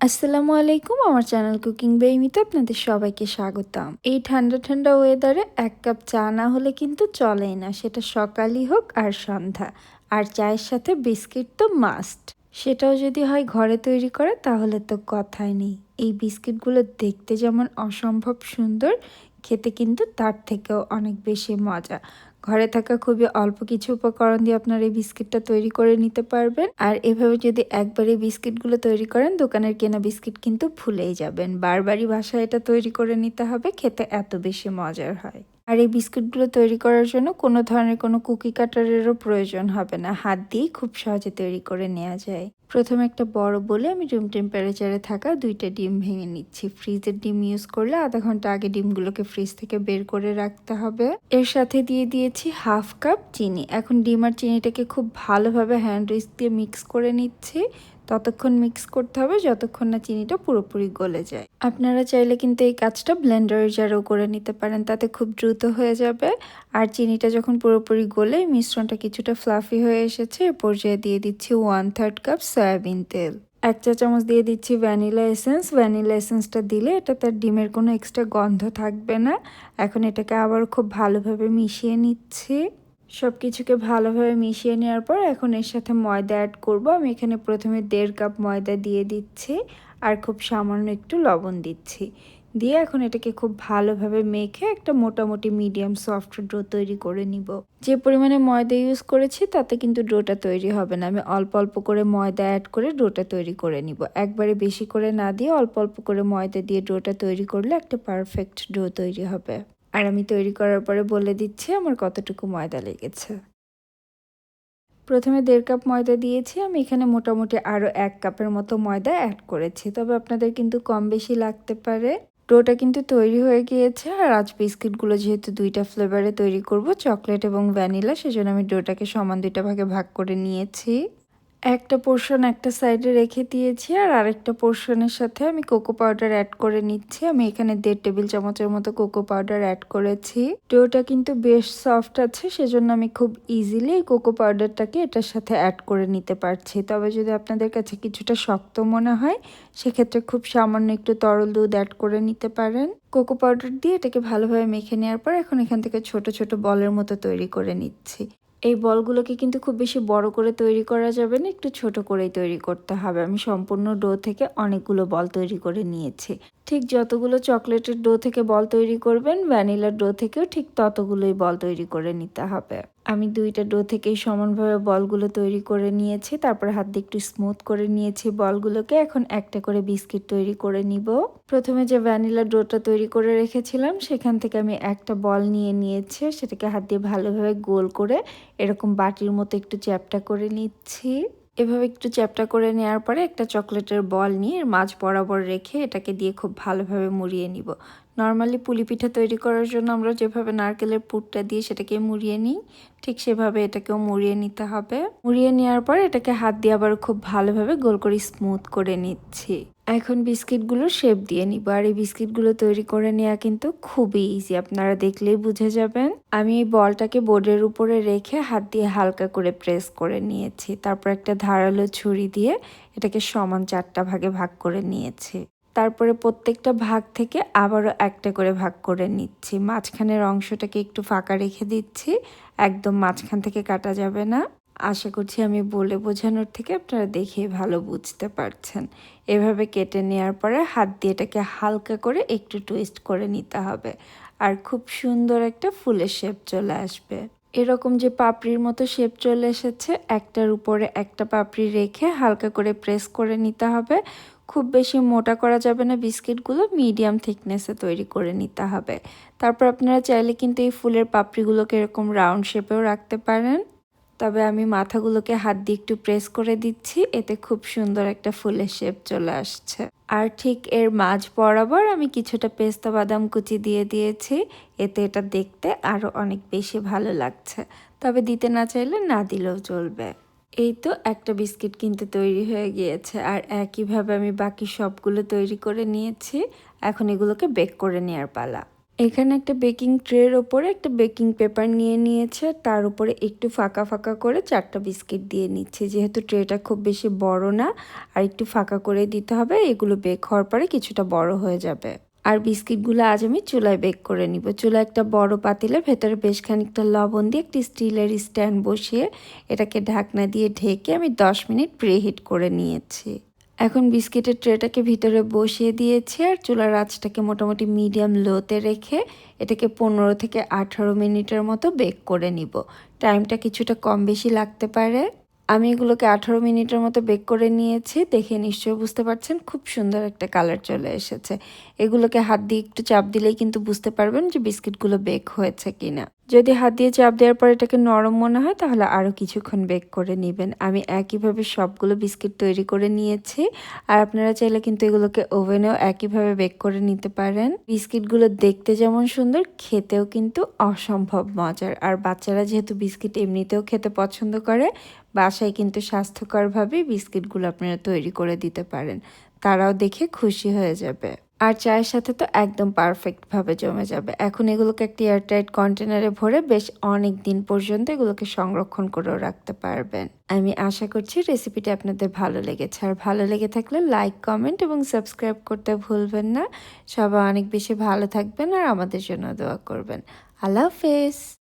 আসসালামু আলাইকুম, আমার চ্যানেল কুকিং বেইমিতে আপনাদের সবাইকে স্বাগতম। এই ঠান্ডা ঠান্ডা ওয়েদারে এক কাপ চা না হলে কিন্তু চলেই না, সেটা সকালই হোক আর সন্ধ্যা। আর চায়ের সাথে বিস্কিট তো মাস্ট, সেটাও যদি হয় ঘরে তৈরি করা তাহলে তো কথাই নেই। এই বিস্কিটগুলো দেখতে যেমন অসম্ভব সুন্দর, খেতে কিন্তু তার থেকেও অনেক বেশি মজা। ঘরে থাকা খুবই অল্প কিছু উপকরণ দিয়ে আপনারা এই বিস্কিটটা তৈরি করে নিতে পারবেন। আর এভাবে যদি একবার এই বিস্কিটগুলো তৈরি করেন, দোকানের কেনা বিস্কিট কিন্তু ভুলেই যাবেন। বারবারই বাসায় এটা তৈরি করে নিতে হবে, খেতে এত বেশি মজার হয়। আর এই বিস্কুটগুলো তৈরি করার জন্য কোনো ধরনের কোনো কুকি কাটারেরও প্রয়োজন হবে না, হাত দিয়েই খুব সহজে তৈরি করে নেওয়া যায়। প্রথমে একটা বড় বলে আমি রুম টেম্পারেচারে থাকা 2টা ডিম ভেঙে নিচ্ছি। ফ্রিজের ডিম ইউজ করলে আধা ঘন্টা আগে ডিমগুলোকে ফ্রিজ থেকে বের করে রাখতে হবে। এর সাথে দিয়ে দিয়েছি হাফ কাপ চিনি। এখন ডিম আর চিনিটাকে খুব ভালোভাবে হ্যান্ড উইস্ক দিয়ে মিক্স করে নিচ্ছি। ততক্ষণ মিক্স করতে হবে যতক্ষণ না চিনিটা পুরোপুরি গলে যায়। আপনারা চাইলে কিন্তু এই কাজটা ব্লেন্ডারের জারেও করে নিতে পারেন, তাতে খুব দ্রুত হয়ে যাবে। আর চিনিটা যখন পুরোপুরি গলে মিশ্রণটা কিছুটা ফ্লাফি হয়ে এসেছে, এ পর্যায়ে দিয়ে দিচ্ছি 1/3 কাপ সয়াবিন তেল। 1 চা চামচ দিয়ে দিচ্ছি ভ্যানিলা এসেন্স। ভ্যানিলা এসেন্সটা দিলে এটা তার ডিমের কোনো এক্সট্রা গন্ধ থাকবে না। এখন এটাকে আবার খুব ভালোভাবে মিশিয়ে নিচ্ছি। সব কিছুকে ভালোভাবে মিশিয়ে নেওয়ার পর এখন এর সাথে ময়দা অ্যাড করব। আমি এখানে প্রথমে 1.5 কাপ ময়দা দিয়ে দিচ্ছি আর খুব সামান্য একটু লবণ দিচ্ছি। দিয়ে এখন এটাকে খুব ভালোভাবে মেখে একটা মোটামুটি মিডিয়াম সফট ডো তৈরি করে নিব। যে পরিমাণে ময়দা ইউজ করেছি তাতে কিন্তু ডোটা তৈরি হবে না, আমি অল্প অল্প করে ময়দা অ্যাড করে ডোটা তৈরি করে নিব। একবারে বেশি করে না দিয়ে অল্প অল্প করে ময়দা দিয়ে ডোটা তৈরি করলে একটা পারফেক্ট ডো তৈরি হবে। আর আমি তৈরি করার পরে বলে দিচ্ছি আমার কতটুকু ময়দা লেগেছে। প্রথমে 1.5 কাপ ময়দা দিয়েছি, আমি এখানে মোটামুটি আরও 1 কাপের মতো ময়দা অ্যাড করেছি, তবে আপনাদের কিন্তু কম বেশি লাগতে পারে। ডোটা কিন্তু তৈরি হয়ে গিয়েছে। আর আজ বিস্কিটগুলো যেহেতু 2টা ফ্লেভারে তৈরি করব, চকলেট এবং ভ্যানিলা, সেজন্য আমি ডোটাকে সমান 2টা ভাগে ভাগ করে নিয়েছি। একটা পোর্শন একটা সাইডে রেখে দিয়েছি আর আরেকটা পোর্শনের সাথে আমি কোকো পাউডার অ্যাড করে নিচ্ছি। আমি এখানে 1.5 টেবিল চামচের মতো কোকো পাউডার অ্যাড করেছি। ডোটা কিন্তু বেশ সফট আছে, সেজন্য আমি খুব ইজিলি এই কোকো পাউডারটাকে এটার সাথে অ্যাড করে নিতে পারছি। তবে যদি আপনাদের কাছে কিছুটা শক্ত মনে হয়, সেক্ষেত্রে খুব সামান্য একটু তরল দুধ অ্যাড করে নিতে পারেন। কোকো পাউডার দিয়ে এটাকে ভালোভাবে মেখে নেওয়ার পর এখন এখান থেকে ছোট ছোট বলের মতো তৈরি করে নিচ্ছি। এই বলগুলোকে কিন্তু খুব বেশি বড় করে তৈরি করা যাবে না, একটু ছোট করেই তৈরি করতে হবে। আমি সম্পূর্ণ ডো থেকে অনেকগুলো বল তৈরি করে নিয়েছি। ঠিক যতগুলো চকলেটের ডো থেকে বল তৈরি করবেন, ভ্যানিলার ডো থেকেও ঠিক ততগুলোই বল তৈরি করে নিতে হবে। আমি 2টা ডো থেকেই সমানভাবে বলগুলো তৈরি করে নিয়েছি, তারপর হাত দিয়ে একটু স্মুথ করে নিয়েছি বলগুলোকে। এখন একটা করে বিস্কিট তৈরি করে নিব। প্রথমে যে ভ্যানিলা ডোটা তৈরি করে রেখেছিলাম সেখান থেকে আমি একটা বল নিয়ে নিয়েছি, সেটাকে হাত দিয়ে ভালোভাবে গোল করে এরকম বাটির মতো একটু চ্যাপ্টা করে নিচ্ছি। এভাবে একটু চ্যাপ্টা করে নেওয়ার পরে একটা চকলেটের বল নিয়ে এর মাঝ বরাবর রেখে এটাকে দিয়ে খুব ভালোভাবে মুড়িয়ে নিব। নর্মালি পুলি পিঠা তৈরি করার জন্য আমরা যেভাবে নারকেলের পুরটা দিয়ে সেটাকে মুড়িয়ে নিই, ঠিক সেভাবে এটাকেও মুড়িয়ে নিতে হবে। মুড়িয়ে নেওয়ার পর এটাকে হাত দিয়ে আবার খুব ভালোভাবে গোল করে স্মুথ করে নিচ্ছি। এখন বিস্কিটগুলো শেপ দিয়ে নিব। আর এই বিস্কিটগুলো তৈরি করে নেওয়া কিন্তু খুবই ইজি, আপনারা দেখলেই বুঝে যাবেন। আমি এই বলটাকে বোর্ডের উপরে রেখে হাত দিয়ে হালকা করে প্রেস করে নিয়েছি। তারপর একটা ধারালো ছুরি দিয়ে এটাকে সমান 4টা ভাগে ভাগ করে নিয়েছি। তারপরে প্রত্যেকটা ভাগ থেকে আবারও একটা করে ভাগ করে নিচ্ছি। মাঝখানের অংশটাকে একটু ফাঁকা রেখে দিচ্ছি, একদম মাঝখান থেকে কাটা যাবে না। আশা করছি আমি বলে বোঝানোর থেকে আপনারা দেখে ভালো বুঝতে পারছেন। এভাবে কেটে নেওয়ার পরে হাত দিয়ে এটাকে হালকা করে একটু টুইস্ট করে নিতে হবে, আর খুব সুন্দর একটা ফুলের শেপ চলে আসবে। এরকম যে পাপড়ির মতো শেপ চলে এসেছে, একটার উপরে একটা পাপড়ি রেখে হালকা করে প্রেস করে নিতে হবে। খুব বেশি মোটা করা যাবে না, বিস্কিটগুলো মিডিয়াম থিকনেসে তৈরি করে নিতে হবে। তারপর আপনারা চাইলে কিন্তু এই ফুলের পাপড়িগুলোকে এরকম রাউন্ড শেপেও রাখতে পারেন, তবে আমি মাথাগুলোকে হাত দিয়ে একটু প্রেস করে দিচ্ছি, এতে খুব সুন্দর একটা ফুলের শেপ চলে আসছে। আর ঠিক এর মাঝ বরাবর আমি কিছুটা পেস্তা বাদাম কুচি দিয়ে দিয়েছি, এতে এটা দেখতে আরও অনেক বেশি ভালো লাগছে। তবে দিতে না চাইলে না দিলেও চলবে। এই তো একটা বিস্কিট কিন্তু তৈরি হয়ে গিয়েছে। আর একইভাবে আমি বাকি সবগুলো তৈরি করে নিয়েছি। এখন এগুলোকে বেক করে নেওয়ার পালা। এখানে একটা বেকিং ট্রের ওপরে একটা বেকিং পেপার নিয়ে নিয়েছে, তার উপরে একটু ফাঁকা ফাঁকা করে 4টা বিস্কিট দিয়ে নিচ্ছে। যেহেতু ট্রেটা খুব বেশি বড় না, আর একটু ফাঁকা করে দিতে হবে, এগুলো বেক হওয়ার পরে কিছুটা বড় হয়ে যাবে। আর বিস্কিটগুলো আজ আমি চুলায় বেক করে নিব। চুলায় একটা বড় পাতিলে ভেতরে বেশ খানিকটা লবণ দিয়ে একটি স্টিলের স্ট্যান্ড বসিয়ে এটাকে ঢাকনা দিয়ে ঢেকে আমি 10 মিনিট প্রিহিট করে নিয়েছি। এখন বিস্কিটের ট্রেটাকে ভিতরে বসিয়ে দিয়েছি আর চুলার আঁচটাকে মোটামুটি মিডিয়াম লোতে রেখে এটাকে 15 থেকে 18 মিনিটের মতো বেক করে নিব। টাইমটা কিছুটা কম বেশি লাগতে পারে। আমি এগুলোকে 18 মিনিটের মতো বেক করে নিয়েছি। দেখে নিশ্চয়ই বুঝতে পারছেন খুব সুন্দর একটা কালার চলে এসেছে। এগুলোকে হাত দিয়ে একটু চাপ দিলেই কিন্তু বুঝতে পারবেন যে বিস্কিটগুলো বেক হয়েছে কিনা। যদি হাত দিয়ে চাপ দেওয়ার পর এটাকে নরম মনে হয় তাহলে আরও কিছুক্ষণ বেক করে নেবেন। আমি একইভাবে সবগুলো বিস্কিট তৈরি করে নিয়েছি। আর আপনারা চাইলে কিন্তু এগুলোকে ওভেনেও একইভাবে বেক করে নিতে পারেন। বিস্কিটগুলো দেখতে যেমন সুন্দর, খেতেও কিন্তু অসম্ভব মজার। আর বাচ্চারা যেহেতু বিস্কিট এমনিতেও খেতে পছন্দ করে, বাসায় কিন্তু স্বাস্থ্যকরভাবে বিস্কিটগুলো আপনারা তৈরি করে দিতে পারেন। তারাও দেখে খুশি হয়ে যাবে। আর চায়ের সাথে তো একদম পারফেক্টভাবে জমে যাবে। এখন এগুলোকে একটা এয়ারটাইট কন্টেনারে ভরে বেশ অনেক দিন পর্যন্ত এগুলোকে সংরক্ষণ করেও রাখতে পারবেন। আমি আশা করছি রেসিপিটি আপনাদের ভালো লেগেছে। আর ভালো লেগে থাকলে লাইক, কমেন্ট এবং সাবস্ক্রাইব করতে ভুলবেন না। সবাই অনেক বেশি ভালো থাকবেন আর আমাদের জন্য দোয়া করবেন। আল্লাহ হাফেজ।